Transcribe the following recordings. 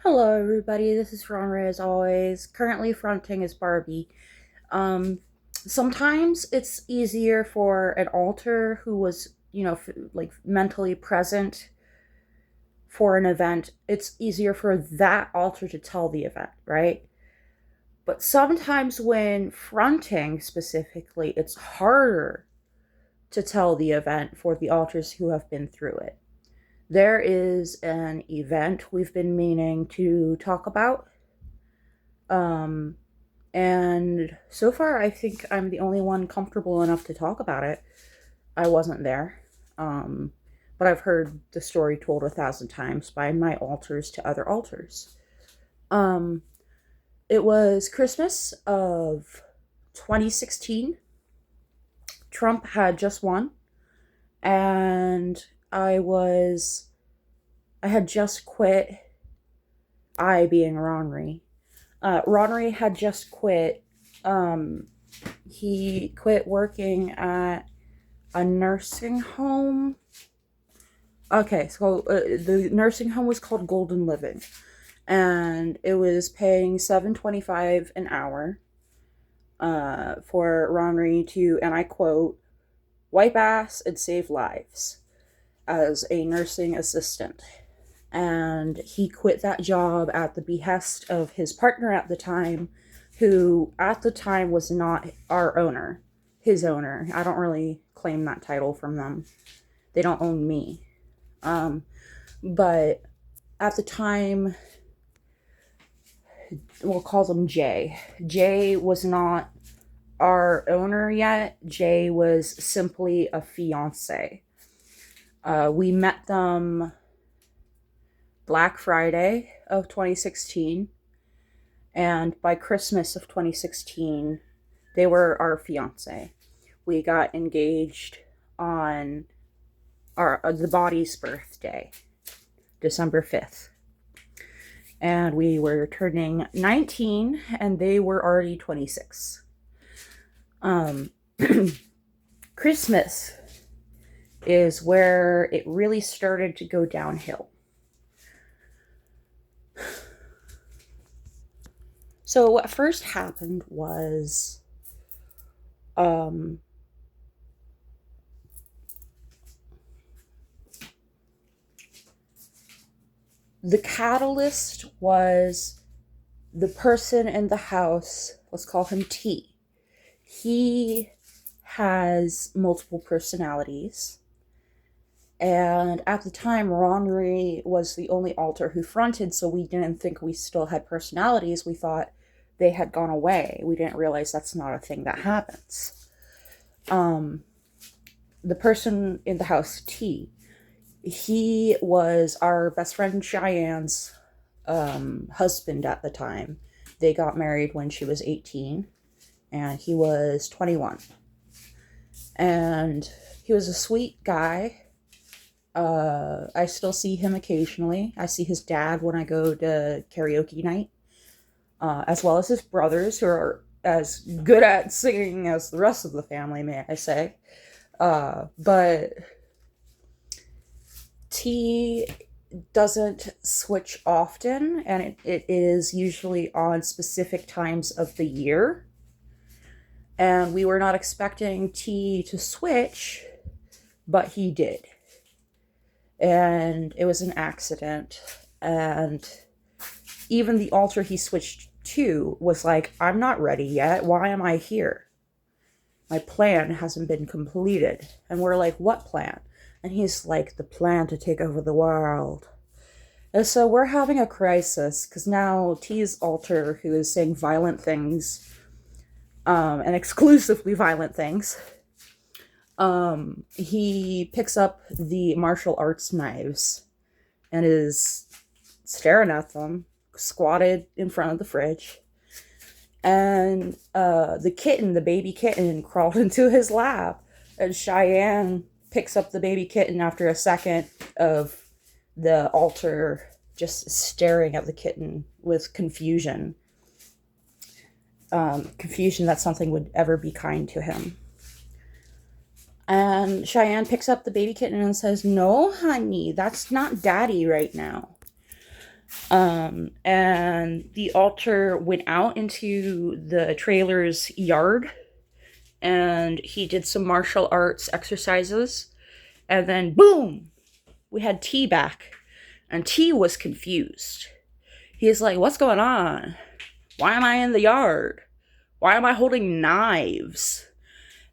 Hello, everybody. This is Ronra as always. Currently fronting as Barbie. Um, Sometimes it's easier for an alter who was, like mentally present for an event. It's easier for that alter to tell the event, right? But sometimes when fronting specifically, it's harder to tell the event for the alters who have been through it. There is an event we've been meaning to talk about. Um, And so far, I think I'm the only one comfortable enough to talk about it. I wasn't there. Um, but I've heard the story told 1,000 times by my alters to other alters. Um, it was Christmas of 2016. Trump had just won, and I had just quit, I being Ronry. Ronry had just quit. Um, he quit working at a nursing home. Okay, so the nursing home was called Golden Living, and it was paying $7.25 an hour for Ronry to, and I quote, wipe ass and save lives as a nursing assistant. And he quit that job at the behest of his partner at the time, who at the time was not our owner, his owner. I don't really claim that title from them. They don't own me. But at the time, we'll call him Jay. Jay was not our owner yet. Jay was simply a fiance. We met them Black Friday of 2016, and by Christmas of 2016, they were our fiance. We got engaged on the body's birthday, December 5th. And we were turning 19, and they were already 26. Christmas is where it really started to go downhill. So what first happened was the catalyst was the person in the house. Let's call him T. He has multiple personalities. And at the time, Ronry was the only alter who fronted, so we didn't think we still had personalities. We thought they had gone away. We didn't realize that's not a thing that happens. The person in the house, T, he was our best friend Cheyenne's husband at the time. They got married when she was 18, and he was 21. And he was a sweet guy. I still see him occasionally. I see his dad when I go to karaoke night, as well as his brothers, who are as good at singing as the rest of the family, may I say. But T doesn't switch often, and it is usually on specific times of the year. And we were not expecting T to switch, but he did. And it was an accident. And even the altar he switched to was like, I'm not ready yet. Why am I here? My plan hasn't been completed. And we're like, what plan? And he's like, the plan to take over the world. And so we're having a crisis, because now T's altar, who is saying violent things, and exclusively violent things, he picks up the martial arts knives and is staring at them, squatted in front of the fridge. And the baby kitten, crawled into his lap. And Cheyenne picks up the baby kitten after a second of the altar just staring at the kitten with confusion. Confusion that something would ever be kind to him. And Cheyenne picks up the baby kitten and says, no, honey, that's not daddy right now. And the altar went out into the trailer's yard, and he did some martial arts exercises, and then boom, we had T back, and T was confused. He's like, "What's going on? Why am I in the yard? Why am I holding knives?"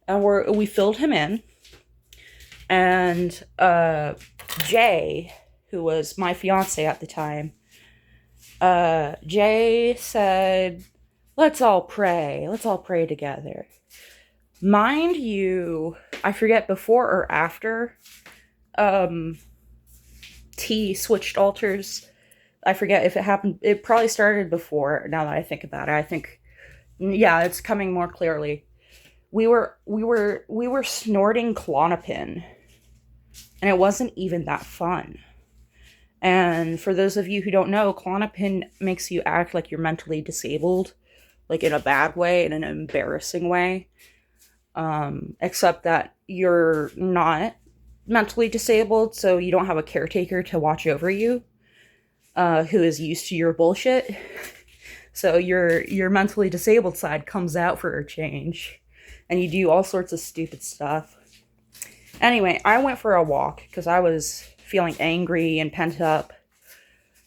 And we filled him in, and Jay, who was my fiance at the time, Jay said, let's all pray together. Mind you, I forget before or after T switched altars. I forget if it happened. It probably started before, now that I think about it. I think, yeah, it's coming more clearly. We were snorting Klonopin, and it wasn't even that fun. And for those of you who don't know, Klonopin makes you act like you're mentally disabled, like in a bad way, in an embarrassing way. Except that you're not mentally disabled, so you don't have a caretaker to watch over you, who is used to your bullshit. So your mentally disabled side comes out for a change, and you do all sorts of stupid stuff. Anyway, I went for a walk because I was feeling angry and pent up.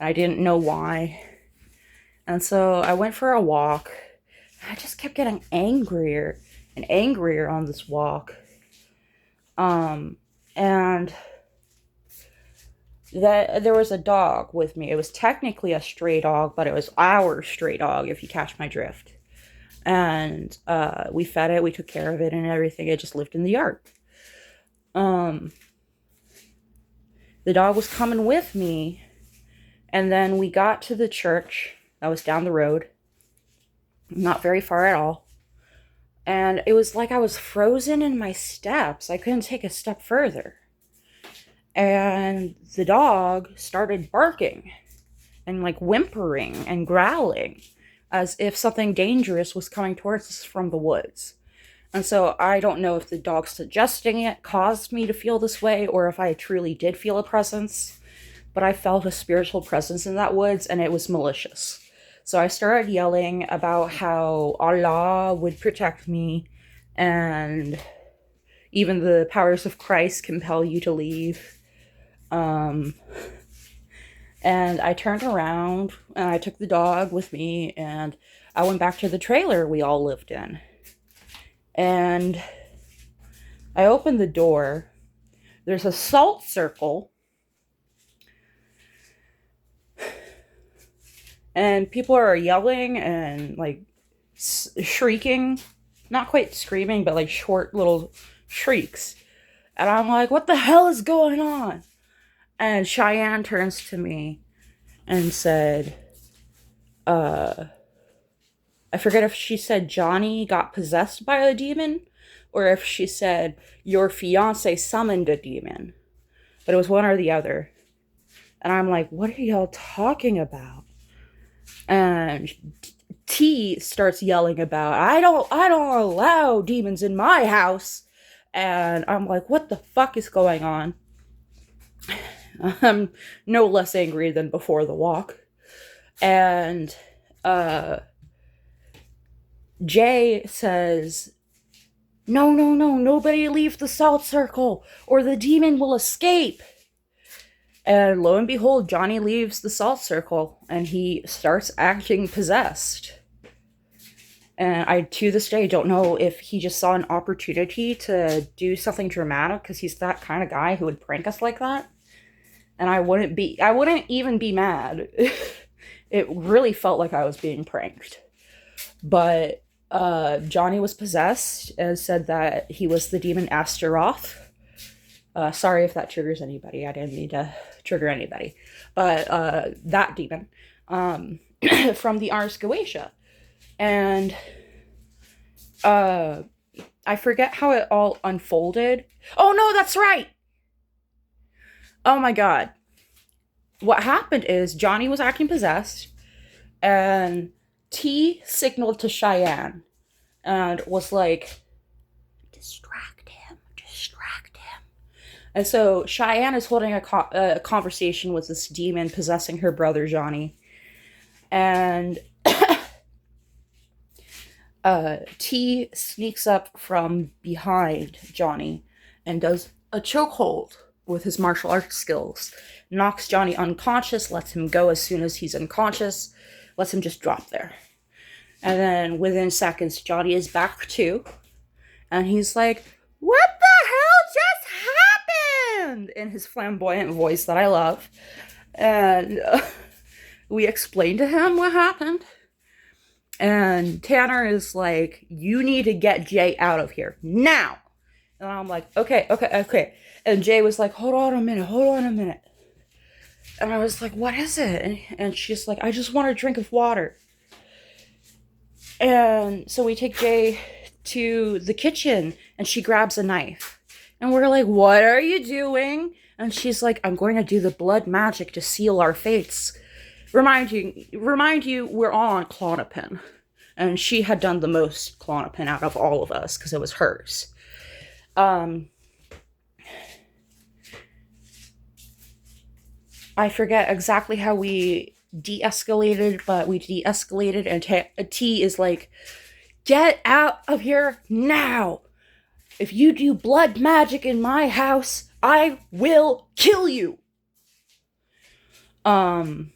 I didn't know why. And so I went for a walk. I just kept getting angrier and angrier on this walk. And there was a dog with me. It was technically a stray dog, but it was our stray dog, if you catch my drift. And we fed it, we took care of it and everything. It just lived in the yard. The dog was coming with me, and then we got to the church that was down the road, not very far at all, and it was like I was frozen in my steps. I couldn't take a step further, and the dog started barking and like whimpering and growling as if something dangerous was coming towards us from the woods. And so I don't know if the dog suggesting it caused me to feel this way, or if I truly did feel a presence, but I felt a spiritual presence in that woods, and it was malicious. So I started yelling about how Allah would protect me, and even the powers of Christ compel you to leave. And I turned around, and I took the dog with me, and I went back to the trailer we all lived in. And I opened the door. There's a salt circle. And people are yelling and like shrieking. Not quite screaming, but like short little shrieks. And I'm like, what the hell is going on? And Cheyenne turns to me and said, I forget if she said Johnny got possessed by a demon, or if she said your fiance summoned a demon. But it was one or the other. And I'm like, what are y'all talking about? And T starts yelling about, I don't allow demons in my house. And I'm like, what the fuck is going on? I'm no less angry than before the walk. And Jay says, no, nobody leave the salt circle or the demon will escape. And lo and behold, Johnny leaves the salt circle and he starts acting possessed. And I, to this day, don't know if he just saw an opportunity to do something dramatic, because he's that kind of guy who would prank us like that. And I wouldn't even be mad. It really felt like I was being pranked. But Johnny was possessed and said that he was the demon Astaroth. Sorry if that triggers anybody. I didn't mean to trigger anybody. But that demon from the Ars Goetia. And I forget how it all unfolded. Oh no, that's right! Oh my god. What happened is Johnny was acting possessed, and T signaled to Cheyenne and was like, distract him. And so Cheyenne is holding a conversation with this demon possessing her brother Johnny. And T sneaks up from behind Johnny and does a chokehold with his martial arts skills. Knocks Johnny unconscious, lets him go as soon as he's unconscious, lets him just drop there. And then within seconds, Johnny is back too. And he's like, "What the hell just happened?" in his flamboyant voice that I love. And we explain to him what happened. And Tanner is like, "You need to get Jay out of here now." And I'm like, okay. And Jay was like, hold on a minute. And I was like, what is it? And she's like, "I just want a drink of water." And so we take Jay to the kitchen and she grabs a knife. And we're like, "What are you doing?" And she's like, "I'm going to do the blood magic to seal our fates." Remind you, we're all on Klonopin. And she had done the most Klonopin out of all of us because it was hers. I forget exactly how we de-escalated, but we de-escalated, and T is like, "Get out of here now! If you do blood magic in my house, I will kill you!" And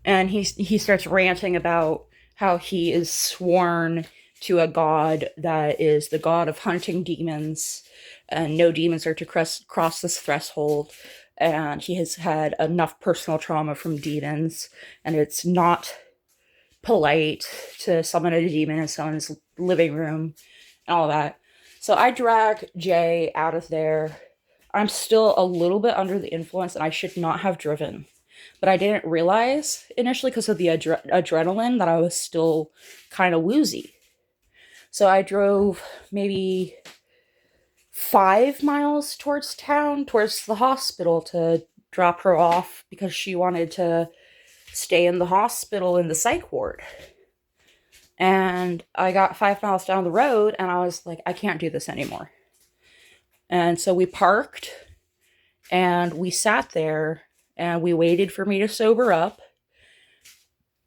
he starts ranting about how he is sworn to a god that is the god of hunting demons, and no demons are to cross this threshold, and he has had enough personal trauma from demons, and it's not polite to summon a demon in someone's living room, and all that. So I drag Jay out of there. I'm still a little bit under the influence, and I should not have driven. But I didn't realize initially because of the adrenaline that I was still kind of woozy. So I drove maybe 5 miles towards town, towards the hospital, to drop her off because she wanted to stay in the hospital in the psych ward. And I got 5 miles down the road and I was like, I can't do this anymore. And so we parked and we sat there and we waited for me to sober up.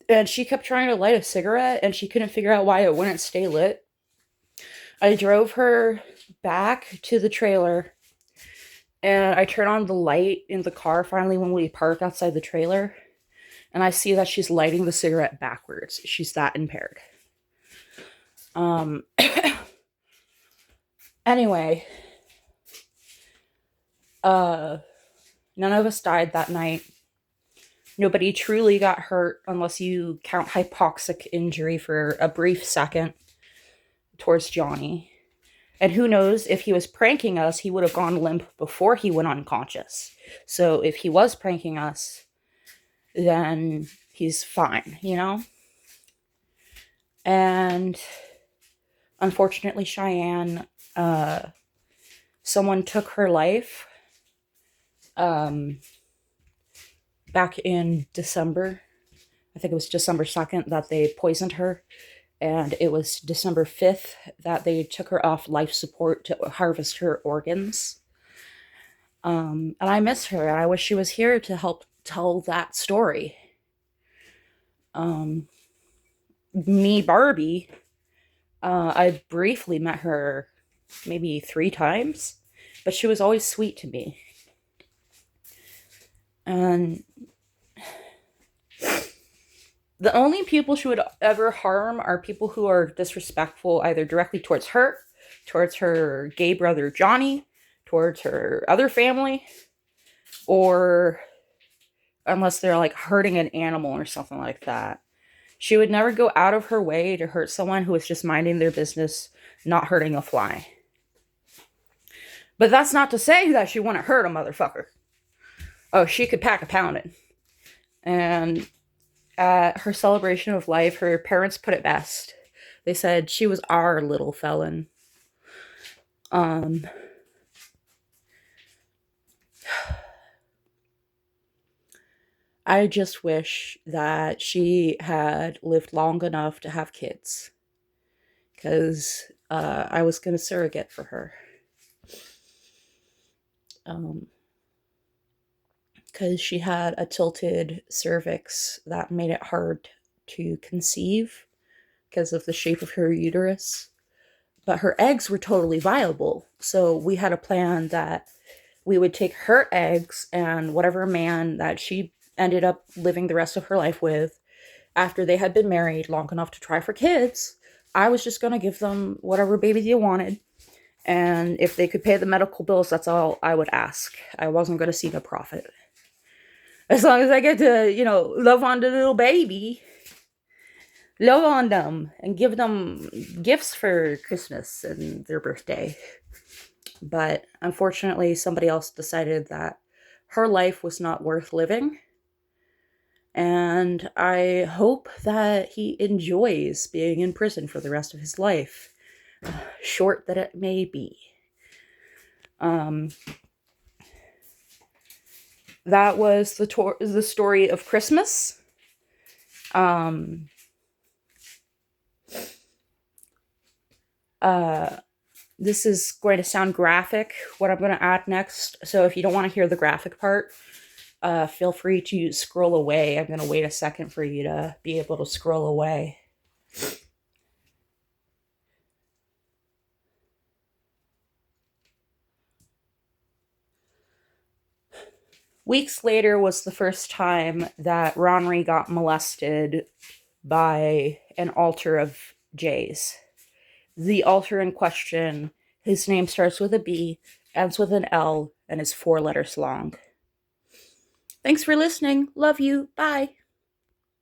And she kept trying to light a cigarette and she couldn't figure out why it wouldn't stay lit. I drove her back to the trailer and I turn on the light in the car finally when we park outside the trailer. And I see that she's lighting the cigarette backwards. She's that impaired. Anyway, none of us died that night. Nobody truly got hurt unless you count hypoxic injury for a brief second towards Johnny. And who knows, if he was pranking us, he would have gone limp before he went unconscious. So if he was pranking us, then he's fine, you know? And unfortunately, Cheyenne, someone took her life back in December. I think it was December 2nd that they poisoned her. And it was December 5th that they took her off life support to harvest her organs. And I miss her. And I wish she was here to help tell that story. Me, Barbie, I briefly met her maybe 3 times, but she was always sweet to me. And the only people she would ever harm are people who are disrespectful, either directly towards her gay brother Johnny, towards her other family, or unless they're like hurting an animal or something like that. She would never go out of her way to hurt someone who was just minding their business, not hurting a fly. But that's not to say that she wouldn't hurt a motherfucker. Oh, she could pack a pounding. And at her celebration of life, her parents put it best. They said she was our little felon. I just wish that she had lived long enough to have kids. Because I was going to surrogate for her. because she had a tilted cervix that made it hard to conceive because of the shape of her uterus. But her eggs were totally viable. So we had a plan that we would take her eggs and whatever man that she ended up living the rest of her life with, after they had been married long enough to try for kids, I was just going to give them whatever babies you wanted. And if they could pay the medical bills, that's all I would ask. I wasn't going to seek a profit. As long as I get to, love on the little baby, love on them, and give them gifts for Christmas and their birthday. But unfortunately, somebody else decided that her life was not worth living. And I hope that he enjoys being in prison for the rest of his life, short that it may be. That was the story of Christmas. This is going to sound graphic, what I'm going to add next. So if you don't want to hear the graphic part, feel free to scroll away. I'm going to wait a second for you to be able to scroll away. Weeks later was the first time that Ronry got molested by an altar of Jays. The altar in question, his name starts with a B, ends with an L, and is 4 letters long. Thanks for listening. Love you. Bye.